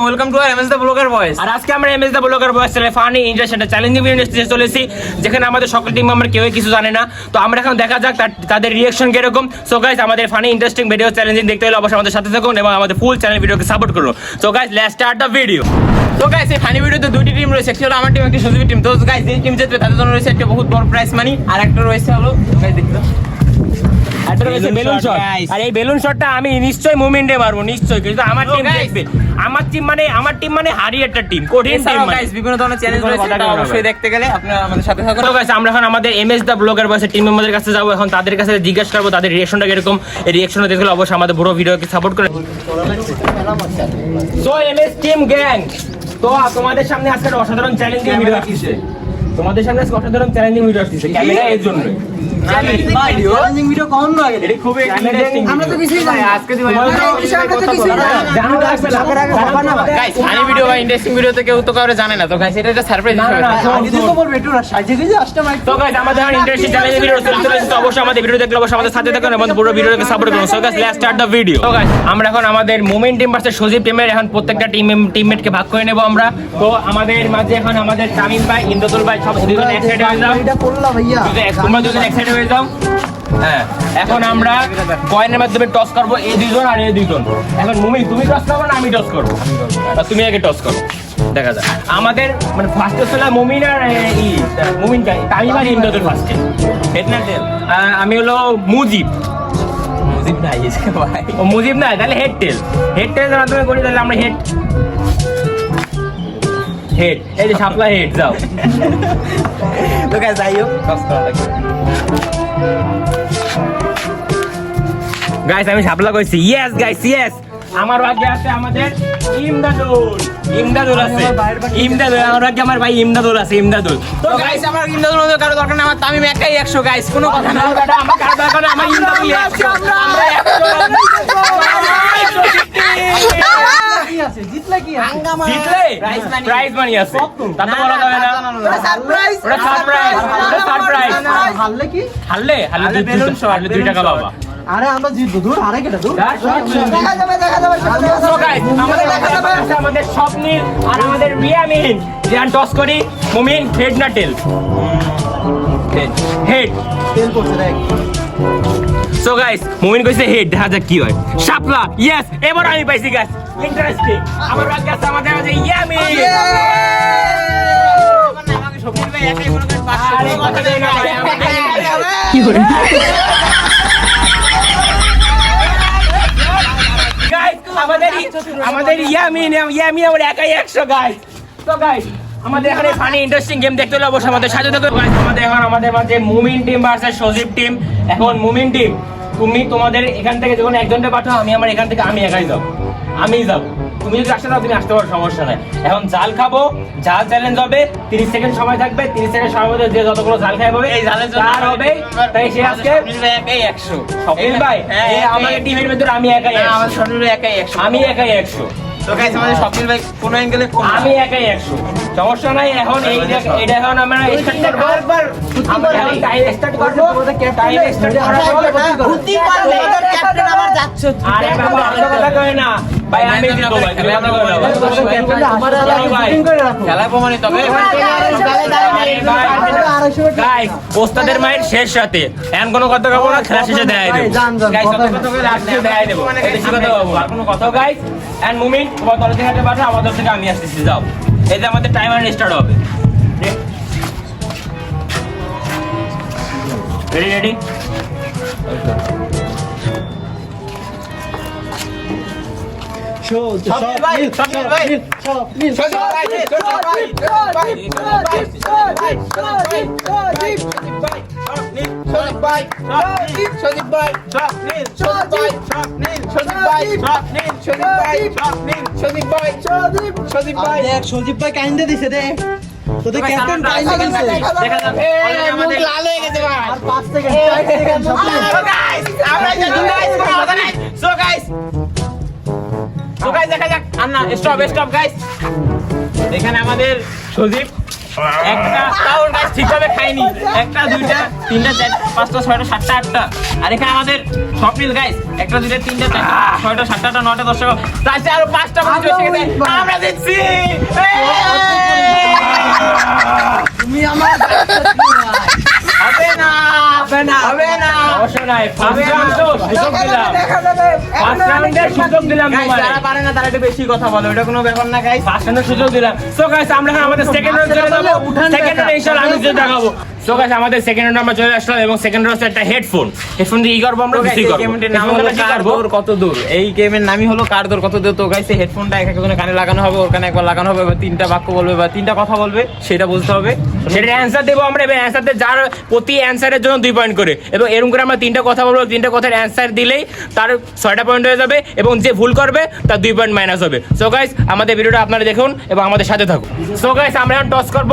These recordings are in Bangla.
Welcome to MS the blogger বয়েস। আর আজকে আমরা এমএস দ্য ব্লগার বয়েস চ্যানেলে ফানি ইন্টারেস্টিং চ্যালেঞ্জিং ভিডিও নিয়ে চলেছি, যেখানে আমাদের সকল টিম মেম্বার কেউই কিছু জানে না। তো আমরা এখন দেখা যাক তাদের রিঅ্যাকশন কিরকম। সো গাইস, আমাদের ফানি ইন্টারেস্টিং ভিডিও চ্যালেঞ্জিং দেখতে হলে অবশ্যই আমাদের সাথে থাকুন এবং আমাদের ফুল চ্যানেল ভিডিওকে সাপোর্ট করুন। So guys, let's start the video. তো গাইস, এই ফানি ভিডিওতে দুইটি টিম রয়েছে, একটি হলো আমার টিম, একটি সুজুকি টিম। তো গাইস, এই টিম জিতবে তাদের জন্য রয়েছে একটা বহুত বড় প্রাইজ মানি, আর একটা রয়েছে হলো গাইস দেখতে বেলুন শট। আর এই বেলুন শটটা আমি নিশ্চয়ই মোমেন্টে মারবো, নিশ্চয়ই। কিন্তু আমার টিম দেখবে, আমার টিম মানে হারি একটা টিম, কঠিন টিম। গাইস, বিভিন্ন ধরনের চ্যালেঞ্জ রয়েছে, অবশ্যই দেখতে গেলে আপনারা আমাদের সাথে থাকুন। তো গাইস, আমরা এখন আমাদের এমএস দ্য ব্লগার বয়েসের টিম মেম্বারদের কাছে যাব, এখন তাদের কাছে জিজ্ঞাসা করব তাদের রিঅ্যাকশনটা কিরকম। এই রিঅ্যাকশনটা দেখলে অবশ্যই আমাদের পুরো ভিডিওকে সাপোর্ট করে। সো এমএস টিম গ্যাং, তো তোমাদের সামনে আজকে অসাধারণ চ্যালেঞ্জিং ভিডিও আসছে। তোমাদের সামনে আজকে অসাধারণ চ্যালেঞ্জিং ভিডিও আসছে। ক্যামেরা এর জন্য চ্যালেঞ্জিং ভিডিও কোন না আগে এটা খুবই ইন্টারেস্টিং। আমরা তো কিছুই জানি আজকে দিই জানো লাগবে না গাইস। ফানি ভিডিও বা ইন্টারেস্টিং ভিডিওতে কেউ তো কাউরে জানে না। তো গাইস, এটা একটা সারপ্রাইজ হিসেবে আগে তো বলবে একটু সাইজে গিয়ে আসতে মাইক। তো গাইস, আমাদের এখন ইন্টারেস্টিং চ্যালেঞ্জিং ভিডিও চলছে। তো অবশ্যই আমাদের ভিডিও দেখলে অবশ্যই আমাদের সাথে থাকুন এবং পুরো ভিডিওকে সাপোর্ট করুন। So guys, let's start the video. তো গাইস, আমরা এখন আমাদের মোমেন্ট টিম ভার্সেস সজীব টিমের এখন প্রত্যেকটা টিমমেটকে ভাগ করে নেব আমরা। তো আমাদের মাঝে এখন আমাদের তামিম ভাই, ইন্দ্রতুল ভাই সব দুজন এক সাইডে হয়ে যাও। এটা করলা ভাইয়া, তোমরা দুজন এক সাইডে হয়ে যাও। হ্যাঁ, এখন আমরা কয়েনের মাধ্যমে টস করবো, এই দুইজন আর এই দুইজন। এখন মুমিন, তুমি টস করবো না আমি টস করবো? তুমি আগে টস করো, দেখা যায়। আমাদের মানে ফার্স্টে ছিল মুমিন আর মুমিন তামিম আর ইন্দ্রতুল ফার্স্টে। আমি হলো মুজিব নাই ভাই, ও মুজিব নাই, তাহলে হেড টেলের মাধ্যমে করি। তাহলে আমরা হেড এই যে শাপলা হেড যাও। তো গাইস, যাই হোক, টস করা লাগে। গাইস, আমি শাপলা কইছি। Yes guys, yes. আমার ভাগ্যে আছে আমাদের ইমদাদুল আছে। আমার ভাগ্যে আমার ভাই ইমদাদুল আছে। তো গাইস, আমার ইমদাদুল কারো দরকার না, আমার তামিম একাই 100 গাইস, কোনো কথা না। আমার কারো দরকার না, আমার ইমদাদুল 100। আমরা 100 জিতলে কি হাঙ্গামা, জিতলে প্রাইজ মানি আছে। তা তো বলা যাবে না, সারপ্রাইজ। হারলে কি? হারলে বেলুন শট, হারলে 2 টাকা পাবা। আরে আমরা জিতবো, দূর আরে কেটা দূর দেখা যাবে। সো গাইস, আমাদের স্বপ্নীল আর আমাদের রিয়ামিন যেন টস করি। মুমিন হেড না টেল? হেড করছে দেখ। সো গাইস, মুমিন কইছে হেড, দেখা যাক কি হয়। শাপলা, ইয়েস, এবার আমি পাইছি গাইস। ইন্টারেস্টিং। আমার ভাগ্যে আছে আমাদের মাঝে ইয়ামিন। আমাকে স্বপ্নীল ভাই একাই মনে করেন 500 কথা দেই না কি করে। আমাদের ইয়ামিন আমার একাই 100 গাইস। তো গাইস, আমাদের এখানে ফানি ইন্টারেস্টিং গেম দেখতে হলে অবশ্যই আমাদের সাথে থাকো গাইস। আমাদের মাঝে মুমিন টিম ভার্সেস সজীব টিম। এখন মুমিন টিম, তুমি তোমাদের এখান থেকে যখন একজনকে পাঠাও, আমি আমার এখান থেকে আমি একাই যাব। তুমি যদি আসতে দাও, তুমি আসতে পারো, সমস্যা নাই। এখন জাল খাবো, জাল চ্যালেঞ্জ হবে। 30 সেকেন্ড সময় থাকবে। 30 সেকেন্ড সময়ের মধ্যে যে যতগুলো জাল খাই হবে, এই জালের জন্য আর হবে। তাই সে আজকে একাই 100। স্বপ্নিল ভাই, আমাদের টিমের ভিতরে আমি একাই 100। আমার স্বপ্নিল ভাই একাই 100। আমি একাই 100। তো গাইস, আমাদের স্বপ্নিল ভাই কোন অ্যাঙ্গেলে কম, আমি একাই 100। সমস্যা নাই। এখন এইটা এখন আমরা স্টার্ট করব। আমরা এখন টাইম স্টার্ট করব। টাইম স্টার্ট করার পর বুদ্ধি পারলে ক্যাপ্টেন আমার যাচ্ছে। আরে বাবা, আমরা কথা কই না ভাই, আমি জিতবো ভাই। খেলা প্রমাণিত হবে গাইস। ওস্তাদের মায়ের শেষ রাতে এখন কোনো কথা কব না, খেলা শেষে দেখাই দেব গাইস। কথা কই রাখতে দেখাই দেব, বেশি কথা বলবো আর কোনো কথা গাইস। এন্ড মুমিন, তোমার দল থেকে পাঠা, আমার দল থেকে আমি আসতেছি, যাও। এই যে আমাদের টাইমার স্টার্ট হবে। রেডি? সজীব ভাই কাইন্দে দিছে দে, তোদের ক্যাপ্টেন কাইন্দে দিছে, দেখা যাবে আমাদের লাল হয়ে গেছে ভাই। আর 5 সেকেন্ড, 4 সেকেন্ড। সো গাইস, আমরা জানি গাইস, কোনো কথা নাই। সো গাইস, না স্টপ গাইস। এখানে আমাদের সজীব একটা তাও গাইস ঠিকভাবে খাইনি, একটা দুইটা তিনটা চারটা পাঁচটা ছয়টা সাতটা আটটা, আর এখানে আমাদের স্বপ্নিল গাইস একটা দুইটা তিনটা চারটা ছয়টা সাতটা আটটা নয়টা দশটা তার চেয়ে আরো 5টা বছর এসে গেছে, আমরা জিতছি। তুমি আমার হবে না অবশ্যই নাই, ফার্স্ট রাউন্ডে সুযোগ দিলাম, ফার্স্ট রাউন্ডে সুযোগ দিলাম। যারা পারে না তারা একটু বেশি কথা বলে, ওটা কোনো ব্যাপার না গাইস, ফার্স্ট রাউন্ডে সুযোগ দিলাম। সো গাইস আমরা এখন আমাদের সেকেন্ড রাউন্ডে চলে যাব, সেকেন্ড রাউন্ডে ইনশাআল্লাহ আমি যেটা দেখাবো। সো গাইস আমাদের সেকেন্ড রাউন্ডে আমরা চলে আসলাম এবং সেকেন্ড রাউন্ডে একটা হেডফোন দিয়ে কি করব আমরা, কিছু করব। গেমটির নাম হলো কার দৌড় কত দূর, এই গেমের নামই হলো কার দৌড় কত দূর। তো গাইস এই হেডফোনটা এক একজনের কানে লাগানো হবে, ওর কানে একবার লাগানো হবে, এবার 3টা বাক্য বলবে বা 3টা কথা বলবে, সেটা বলতে হবে, সেটার অ্যানসার দেবো আমরা। এবং অ্যানসারতে যার প্রতি অ্যানসারের জন্য 2 পয়েন্ট করে, এবং এরকম করে আমরা 3টা কথা বলবো, 3টা কথার অ্যানসার দিলেই তার 6টা পয়েন্ট হয়ে যাবে, এবং যে ভুল করবে তার 2 পয়েন্ট মাইনাস হবে। সো গাইস আমাদের ভিডিওটা আপনারা দেখুন এবং আমাদের সাথে থাকুন। সো গাইস আমরা এখন টস করব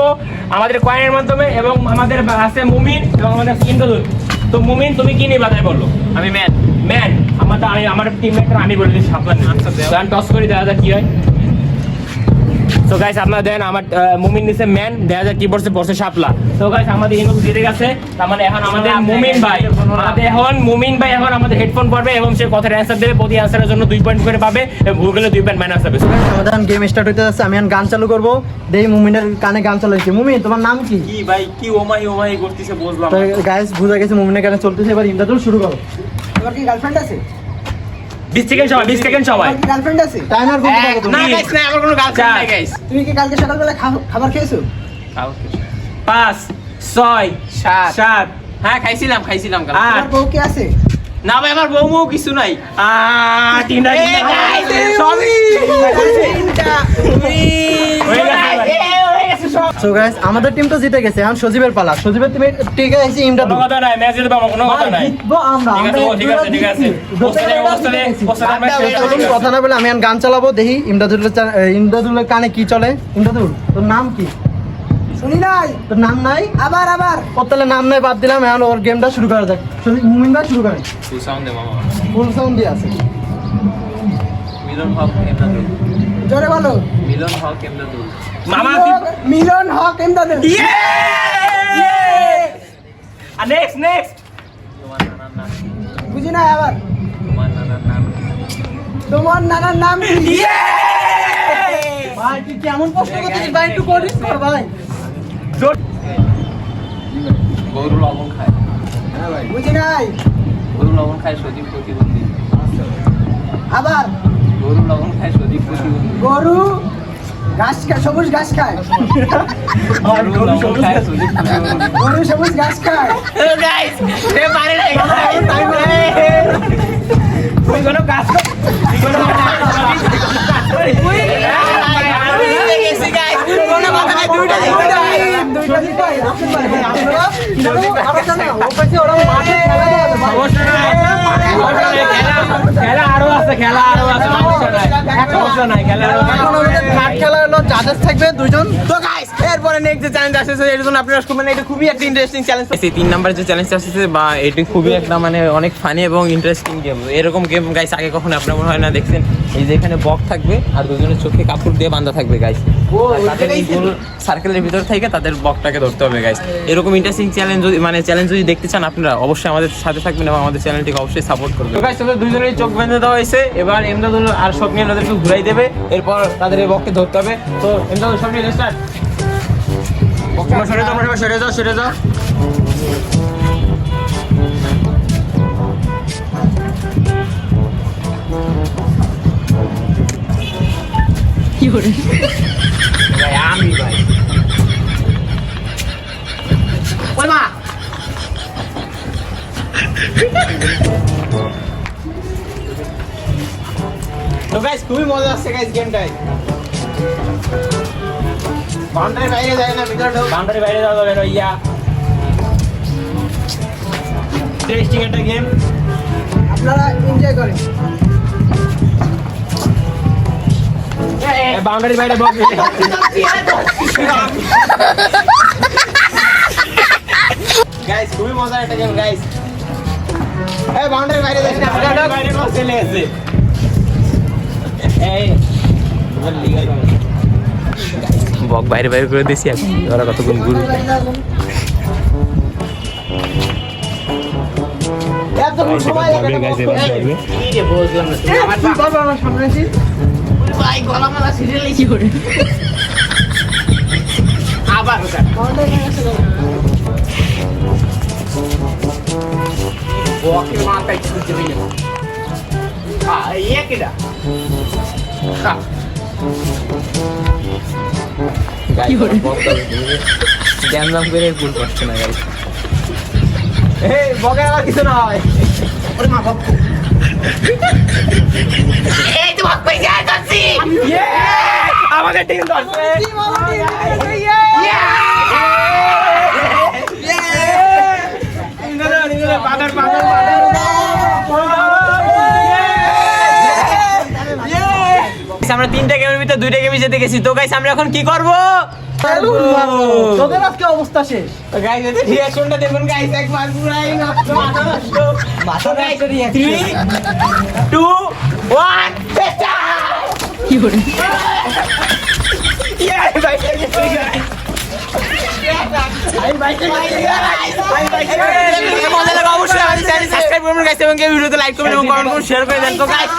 আমাদের কয়েনের মাধ্যমে, এবং আমাদের আছে মুমিন এবং আমাদের ইন্দ্রদূত। তো মুমিন তুমি কি নিবা তাই বলো। আমি ম্যান আমার টিমমেটরা আমি বলে দিচ্ছি সাবধান, টস করি দেখা যাক কি হয়। তো গাইস আপনারা দেন আমার মুমিন নিচে ম্যান, দেখা যাক কি পড়ছে শাপলা। তো গাইস আমাদের ইনবক্স জিতে গেছে, তার মানে এখন আমাদের মুমিন ভাই এখন আমাদের হেডফোন পড়বে এবং সে কথার অ্যানসার দেবে, প্রতি অ্যানসারের জন্য 2 পয়েন্ট করে পাবে, এবং ভুল করলে 2 পয়েন্ট মাইনাস হবে। আমাদের গেম স্টার্ট হইতে যাচ্ছে, আমি এখন গান চালু করব, দেই মুমিনের কানে গান চালাইছি। মুমিন তোমার নাম কি? কি ভাই কি ওমাই করতেছে বুঝলাম। তো গাইস বুঝা গেছে মুমিনের কানে চলতেছে, এবার ইমদাদুল শুরু করো। তোমার কি গার্লফ্রেন্ড আছে? 20 সেকেন্ড সবাই। তোমার কি গার্লফ্রেন্ড আছে? টাইমার বন্ধ করো তুমি। না গাইস না, আমার কোনো গার্লফ্রেন্ড নাই গাইস। তুমি কি কালকে সকালবেলা খাবার খেয়েছো? 5 6 7 হ্যাঁ খাইছিলাম কাল। তোমার বউ কি আছে? না ভাই আমার বউ কিছু নাই। তিনটা সবই সো গাইস আমাদের টিম তো জিতে গেছে, এখন সজীবের পালা। সজীবের টিমে ঠিক আছে ইমদাদুল। কোনো কথা নাই, ম্যাচ জিতবো আমরা, কোনো কথা নাই। জিতবো আমরা। ঠিক আছে কথা না বলে আমি এখন গান চালাবো, দেখি ইমদাদুলের কানে কি চলে। ইমদাদুল তোর নাম কি? শুনি নাই। তোর নাম নাই? আবার ওর তাহলে নাম নাই, বাদ দিলাম। এখন ওর গেমটা শুরু করা যাক। মুমিন ভাই শুরু করেন। ফুল সাউন্ড দে মামা, ফুল সাউন্ড দিয়ে আছে। মিলন হক এমদাদুল, জোরে বলো। মিলন হক এমদাদুল। মামা মিলন হক এমদাদুল। আর নেক্সট বুঝি না আবার। তোমার নানার নাম কি? ভাই তুই কেমন প্রশ্ন করছিস ভাই, একটু করিস কর ভাই। গরু লবণ খায়। হ্যাঁ ভাই বুঝি নাই। গরু লবণ খায় সজীব প্রতিবন্ধী। আবার গরু লবণ খায় সজীব প্রতিবন্ধী। গরু ঘাস খায়, সবুজ ঘাস খায়। গরু লবণ খায় সজীব প্রতিবন্ধী। গরু সবুজ ঘাস খায়। গাইস এ পারে না তুই কোনো কাজ কর, কোনো কাজ খেলা আরো আছে খেলা হলো জাজেস থাকবে 2 জন। তো গাইস এরপরে নেক্সট যে চ্যালেঞ্জ আসছে এর জন্য আপনারা মানে এটা খুবই একটা ইন্টারেস্টিং চ্যালেঞ্জ। এই 3 নাম্বার যে চ্যালেঞ্জ আসছে বা এটা খুবই একটা মানে অনেক ফানি এবং ইন্টারেস্টিং গেম। এরকম গেম গাইস আগে কখনো আপনারা মনে হয় না দেখছেন। এই যে এখানে বক থাকবে আর দুজনের চোখে কাপড় দিয়ে বাঁধা থাকবে গাইস, তাদের এই গোল সার্কেলের ভিতর থেকে তাদের বকটাকে ধরতে হবে গাইস। এরকম ইন্টারেস্টিং চ্যালেঞ্জ যদি দেখতে চান আপনারা অবশ্যই আমাদের সাথে থাকবেন এবং আমাদের চ্যানেলটিকে অবশ্যই সাপোর্ট করবেন। তো গাইস তাদের দুজনেরই চোখ বেঁধে দেওয়া হয়েছে, এবার এমদাদুল আর স্বপ্নিল ওদেরকে ঘুরাই দেবে, এরপর তাদের এই বককে ধরতে হবে। তো এমদাদুল স্বপ্নিল স্টার্ট। সরে যাও। কি করে ভাই আমি ভাই ওই মা তো গাইস খুবই মজা আসছে গাইস গেমটায়। বাউন্ডারি বাইরে যায় না, ভিতরে ঢোক। বাউন্ডারি বাইরে যাওয়া যাবে না ইয়া। টেস্টিং একটা গেম, আপনারা এনজয় করেন। বাউন্ডারি বাইরে বল। গাইস খুবই মজার একটা গেম গাইস। এই বাউন্ডারি বাইরে যাস না, বাইরে বল চলে আসে। এই বক বাইরে বাইরে করে দিয়েছি এখন ওরা কতক্ষণ গুরু জ্ঞান করে ভুল করছে না গাইস বকের আবার কিছু না হয় আমাদের টিম ধরছে আমরা 3টা গেমের ভিতরে 2টা গেমই জিতে গেছি তো গাইস আমরা এখন কি করব তোদের আজকে অবস্থা শেষ গাইস এতে রিঅ্যাকশনটা দেখুন গাইস একবার পুরাই নষ্ট মাথা গাইস 3 2 1 পেটা কি করে মজা লাগা অবশ্যই আমাদের চ্যানেল সাবস্ক্রাইব করবেন গাইস এবং ভিডিওতে লাইক করবেন এবং কমেন্ট করুন শেয়ার করে দেন তো গাইস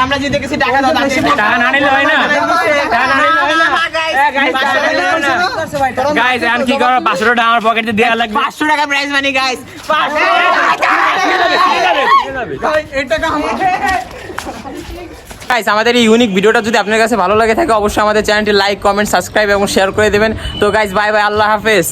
আমরা জিতে গেছি টাকা দাও টাকা না নিলে হয় না টাকা না নিলে হয় না গাইস এখন কি করব 500 টাকা আমার পকেটে দেয়া লাগবে 500 টাকা প্রাইজ মানি গাইস 500 টাকা গাইস আমাদের এই ইউনিক ভিডিওটা যদি আপনার কাছে ভালো লাগে থাকে অবশ্যই আমাদের চ্যানেলটি লাইক কমেন্ট সাবস্ক্রাইব এবং শেয়ার করে দেবেন তো গাইস বাই বাই আল্লাহ হাফেজ